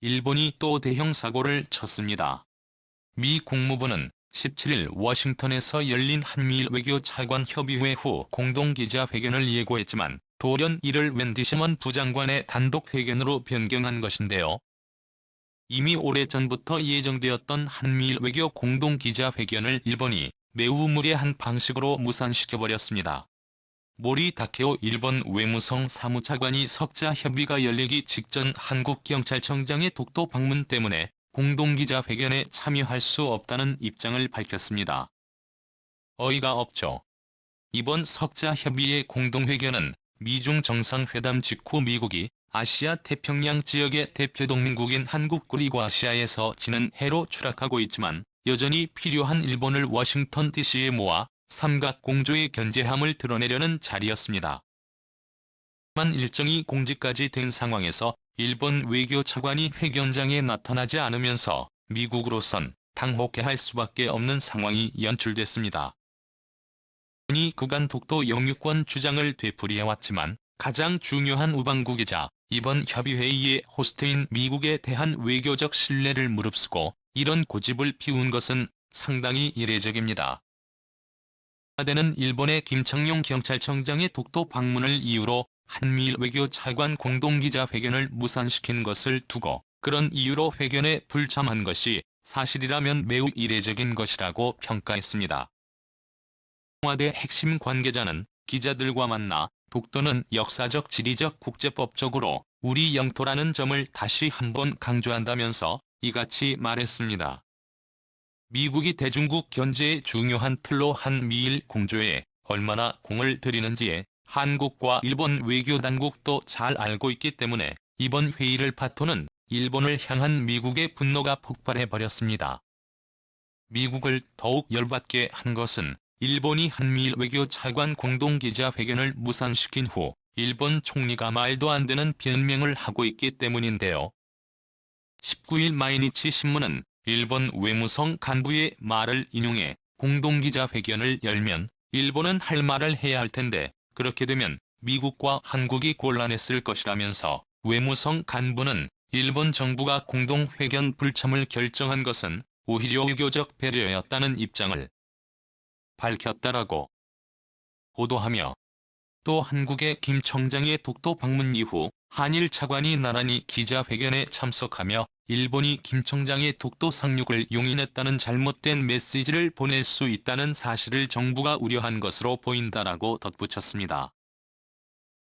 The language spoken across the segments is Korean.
일본이 또 대형 사고를 쳤습니다. 미 국무부는 17일 워싱턴에서 열린 한미일 외교 차관 협의회 후 공동기자회견을 예고했지만 돌연 이를 웬디 셔먼 부장관의 단독 회견으로 변경한 것인데요. 이미 오래전부터 예정되었던 한미일 외교 공동기자회견을 일본이 매우 무례한 방식으로 무산시켜버렸습니다. 모리 다케오 일본 외무성 사무차관이 석자 협의가 열리기 직전 한국경찰청장의 독도 방문 때문에 공동기자회견에 참여할 수 없다는 입장을 밝혔습니다. 어이가 없죠. 이번 석자 협의의 공동회견은 미중 정상회담 직후 미국이 아시아 태평양 지역의 대표 동맹국인 한국 그리고 아시아에서 지는 해로 추락하고 있지만 여전히 필요한 일본을 워싱턴 DC에 모아 삼각공조의 견제함을 드러내려는 자리였습니다. 만 일정이 공지까지 된 상황에서 일본 외교차관이 회견장에 나타나지 않으면서 미국으로선 당혹해할 수밖에 없는 상황이 연출됐습니다. 일본이 구간 독도 영유권 주장을 되풀이해왔지만 가장 중요한 우방국이자 이번 협의회의의 호스트인 미국에 대한 외교적 신뢰를 무릅쓰고 이런 고집을 피운 것은 상당히 이례적입니다. 청와대는 일본의 김창룡 경찰청장의 독도 방문을 이유로 한미일 외교 차관 공동기자회견을 무산시킨 것을 두고 그런 이유로 회견에 불참한 것이 사실이라면 매우 이례적인 것이라고 평가했습니다. 청와대 핵심 관계자는 기자들과 만나 독도는 역사적 지리적 국제법적으로 우리 영토라는 점을 다시 한번 강조한다면서 이같이 말했습니다. 미국이 대중국 견제의 중요한 틀로 한미일 공조에 얼마나 공을 들이는지에 한국과 일본 외교당국도 잘 알고 있기 때문에 이번 회의를 파토는 일본을 향한 미국의 분노가 폭발해버렸습니다. 미국을 더욱 열받게 한 것은 일본이 한미일 외교 차관 공동기자회견을 무산시킨 후 일본 총리가 말도 안 되는 변명을 하고 있기 때문인데요. 19일 마이니치 신문은 일본 외무성 간부의 말을 인용해 공동기자회견을 열면 일본은 할 말을 해야 할 텐데 그렇게 되면 미국과 한국이 곤란했을 것이라면서 외무성 간부는 일본 정부가 공동회견 불참을 결정한 것은 오히려 외교적 배려였다는 입장을 밝혔다라고 보도하며 또 한국의 김 청장의 독도 방문 이후 한일 차관이 나란히 기자회견에 참석하며 일본이 김 청장의 독도 상륙을 용인했다는 잘못된 메시지를 보낼 수 있다는 사실을 정부가 우려한 것으로 보인다라고 덧붙였습니다.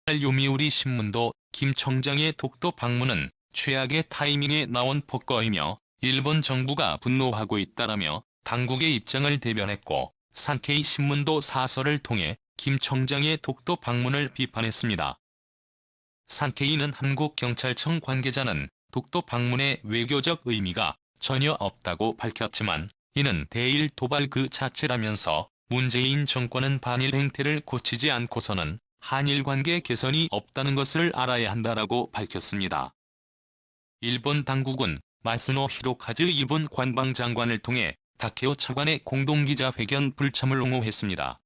요미우리 신문도 김 청장의 독도 방문은 최악의 타이밍에 나온 폭거이며 일본 정부가 분노하고 있다라며 당국의 입장을 대변했고 산케이 신문도 사설을 통해 김 청장의 독도 방문을 비판했습니다. 산케이는 한국경찰청 관계자는 독도 방문의 외교적 의미가 전혀 없다고 밝혔지만 이는 대일 도발 그 자체라면서 문재인 정권은 반일 행태를 고치지 않고서는 한일 관계 개선이 없다는 것을 알아야 한다라고 밝혔습니다. 일본 당국은 마스노 히로카즈 일본 관방장관을 통해 다케오 차관의 공동기자회견 불참을 옹호했습니다.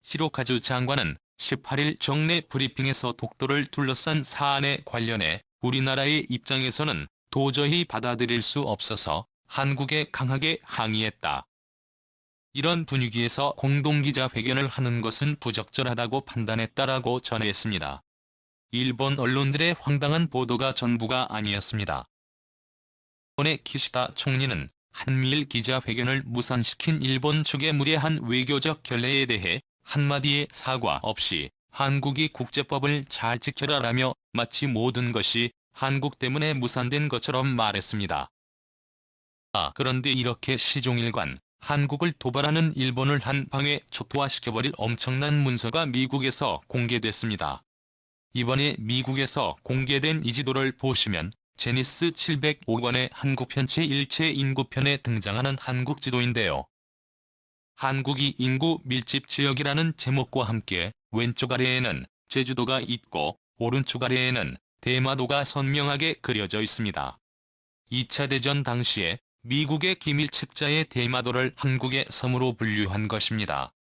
히로카즈 장관은 18일 정례 브리핑에서 독도를 둘러싼 사안에 관련해 우리나라의 입장에서는 도저히 받아들일 수 없어서 한국에 강하게 항의했다. 이런 분위기에서 공동기자회견을 하는 것은 부적절하다고 판단했다라고 전했습니다. 일본 언론들의 황당한 보도가 전부가 아니었습니다. 일본의 기시다 총리는 한미일 기자회견을 무산시킨 일본 측의 무례한 외교적 결례에 대해 한마디의 사과 없이 한국이 국제법을 잘 지켜라라며 마치 모든 것이 한국 때문에 무산된 것처럼 말했습니다. 그런데 이렇게 시종일관 한국을 도발하는 일본을 한 방에 초토화시켜버릴 엄청난 문서가 미국에서 공개됐습니다. 이번에 미국에서 공개된 이 지도를 보시면 제니스 705권의 한국편체 일체 인구편에 등장하는 한국 지도인데요. 한국이 인구 밀집 지역이라는 제목과 함께 왼쪽 아래에는 제주도가 있고 오른쪽 아래에는 대마도가 선명하게 그려져 있습니다. 2차 대전 당시에 미국의 기밀 책자에 대마도를 한국의 섬으로 분류한 것입니다.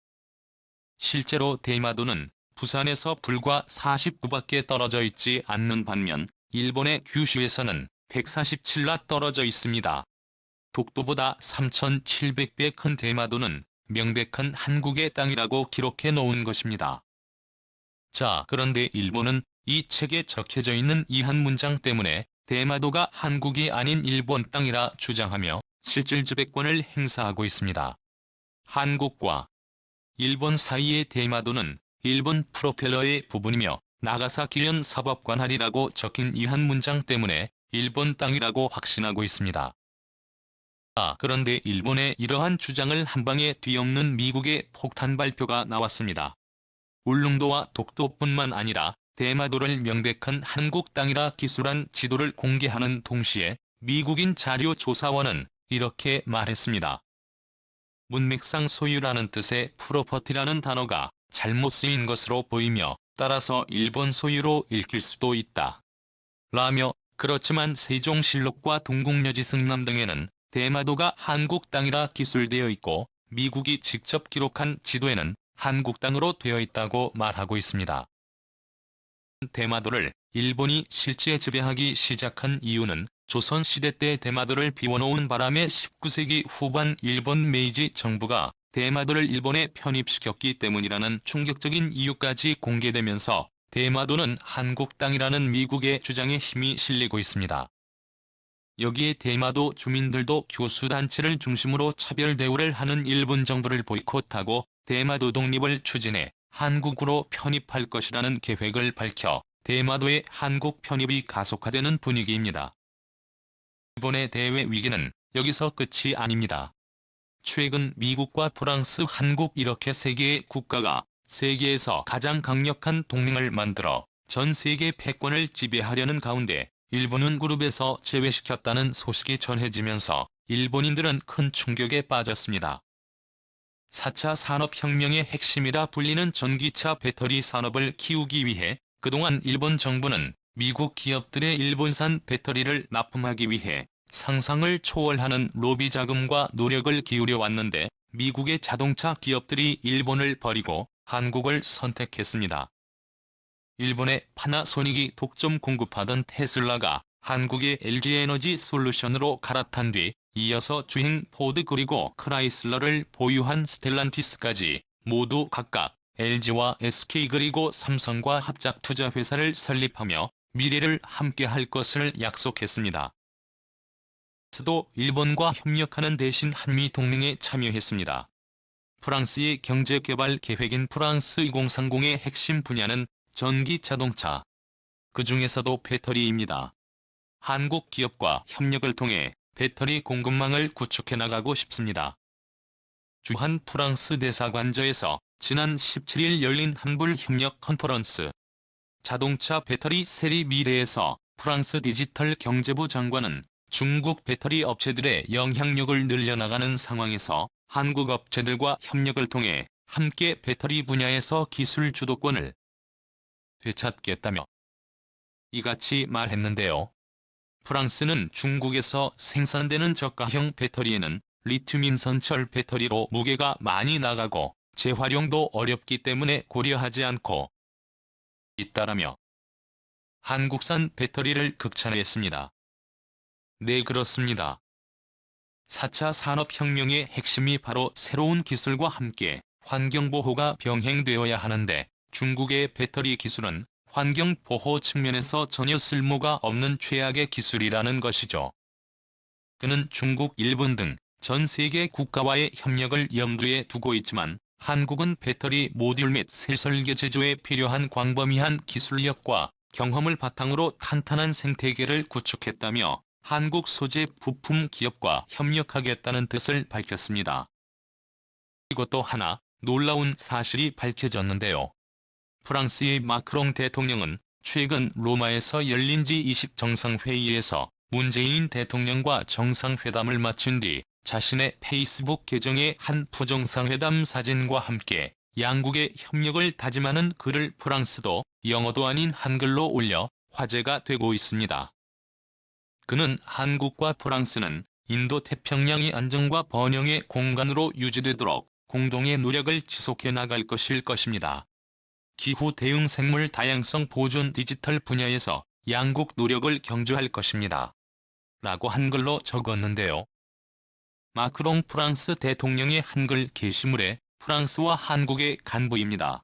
실제로 대마도는 부산에서 불과 49밖에 떨어져 있지 않는 반면 일본의 규슈에서는 147라 떨어져 있습니다. 독도보다 3,700배 큰 대마도는 명백한 한국의 땅이라고 기록해 놓은 것입니다. 자, 그런데 일본은 이 책에 적혀져 있는 이 한 문장 때문에 대마도가 한국이 아닌 일본 땅이라 주장하며 실질 지배권을 행사하고 있습니다. 한국과 일본 사이의 대마도는 일본 프로펠러의 부분이며 나가사키현 사법관할이라고 적힌 이 한 문장 때문에 일본 땅이라고 확신하고 있습니다. 그런데 일본의 이러한 주장을 한방에 뒤엎는 미국의 폭탄 발표가 나왔습니다. 울릉도와 독도뿐만 아니라 대마도를 명백한 한국 땅이라 기술한 지도를 공개하는 동시에 미국인 자료조사원은 이렇게 말했습니다. 문맥상 소유라는 뜻의 프로퍼티라는 단어가 잘못 쓰인 것으로 보이며 따라서 일본 소유로 읽힐 수도 있다. 라며 그렇지만 세종실록과 동국여지승남 등에는 대마도가 한국 땅이라 기술되어 있고 미국이 직접 기록한 지도에는 한국 땅으로 되어 있다고 말하고 있습니다. 대마도를 일본이 실제 지배하기 시작한 이유는 조선시대 때 대마도를 비워놓은 바람에 19세기 후반 일본 메이지 정부가 대마도를 일본에 편입시켰기 때문이라는 충격적인 이유까지 공개되면서 대마도는 한국 땅이라는 미국의 주장에 힘이 실리고 있습니다. 여기에 대마도 주민들도 교수단체를 중심으로 차별 대우를 하는 일본 정부를 보이콧하고 대마도 독립을 추진해 한국으로 편입할 것이라는 계획을 밝혀 대마도의 한국 편입이 가속화되는 분위기입니다. 일본의 대외 위기는 여기서 끝이 아닙니다. 최근 미국과 프랑스, 한국 이렇게 세 개의 국가가 세계에서 가장 강력한 동맹을 만들어 전 세계 패권을 지배하려는 가운데 일본은 그룹에서 제외시켰다는 소식이 전해지면서 일본인들은 큰 충격에 빠졌습니다. 4차 산업혁명의 핵심이라 불리는 전기차 배터리 산업을 키우기 위해 그동안 일본 정부는 미국 기업들의 일본산 배터리를 납품하기 위해 상상을 초월하는 로비 자금과 노력을 기울여 왔는데 미국의 자동차 기업들이 일본을 버리고 한국을 선택했습니다. 일본의 파나소닉이 독점 공급하던 테슬라가 한국의 LG에너지 솔루션으로 갈아탄 뒤 이어서 주행 포드 그리고 크라이슬러를 보유한 스텔란티스까지 모두 각각 LG와 SK 그리고 삼성과 합작 투자 회사를 설립하며 미래를 함께할 것을 약속했습니다. 프랑스도 일본과 협력하는 대신 한미 동맹에 참여했습니다. 프랑스의 경제개발 계획인 프랑스 2030의 핵심 분야는 전기 자동차, 그 중에서도 배터리입니다. 한국 기업과 협력을 통해 배터리 공급망을 구축해 나가고 싶습니다. 주한 프랑스 대사관저에서 지난 17일 열린 한불 협력 컨퍼런스 자동차 배터리 세리 미래에서 프랑스 디지털 경제부 장관은 중국 배터리 업체들의 영향력을 늘려나가는 상황에서 한국 업체들과 협력을 통해 함께 배터리 분야에서 기술 주도권을 되찾겠다며 이같이 말했는데요. 프랑스는 중국에서 생산되는 저가형 배터리에는 리튬인산철 배터리로 무게가 많이 나가고 재활용도 어렵기 때문에 고려하지 않고 있다라며 한국산 배터리를 극찬했습니다. 네, 그렇습니다. 4차 산업혁명의 핵심이 바로 새로운 기술과 함께 환경보호가 병행되어야 하는데 중국의 배터리 기술은 환경보호 측면에서 전혀 쓸모가 없는 최악의 기술이라는 것이죠. 그는 중국, 일본 등 전 세계 국가와의 협력을 염두에 두고 있지만 한국은 배터리 모듈 및 셀설계 제조에 필요한 광범위한 기술력과 경험을 바탕으로 탄탄한 생태계를 구축했다며 한국 소재 부품 기업과 협력하겠다는 뜻을 밝혔습니다. 그리고 또 하나 놀라운 사실이 밝혀졌는데요. 프랑스의 마크롱 대통령은 최근 로마에서 열린 G20 정상회의에서 문재인 대통령과 정상회담을 마친 뒤 자신의 페이스북 계정에 한 부정상회담 사진과 함께 양국의 협력을 다짐하는 글을 프랑스도 영어도 아닌 한글로 올려 화제가 되고 있습니다. 그는 한국과 프랑스는 인도-태평양의 안정과 번영의 공간으로 유지되도록 공동의 노력을 지속해 나갈 것일 것입니다. 기후 대응 생물 다양성 보존 디지털 분야에서 양국 노력을 경주할 것입니다. 라고 한글로 적었는데요. 마크롱 프랑스 대통령의 한글 게시물에 프랑스와 한국의 간부입니다.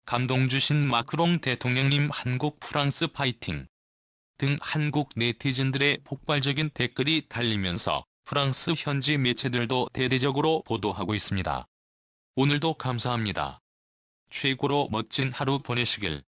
감동 주신 마크롱 대통령님 한국 프랑스 파이팅 등 한국 네티즌들의 폭발적인 댓글이 달리면서 프랑스 현지 매체들도 대대적으로 보도하고 있습니다. 오늘도 감사합니다. 최고로 멋진 하루 보내시길.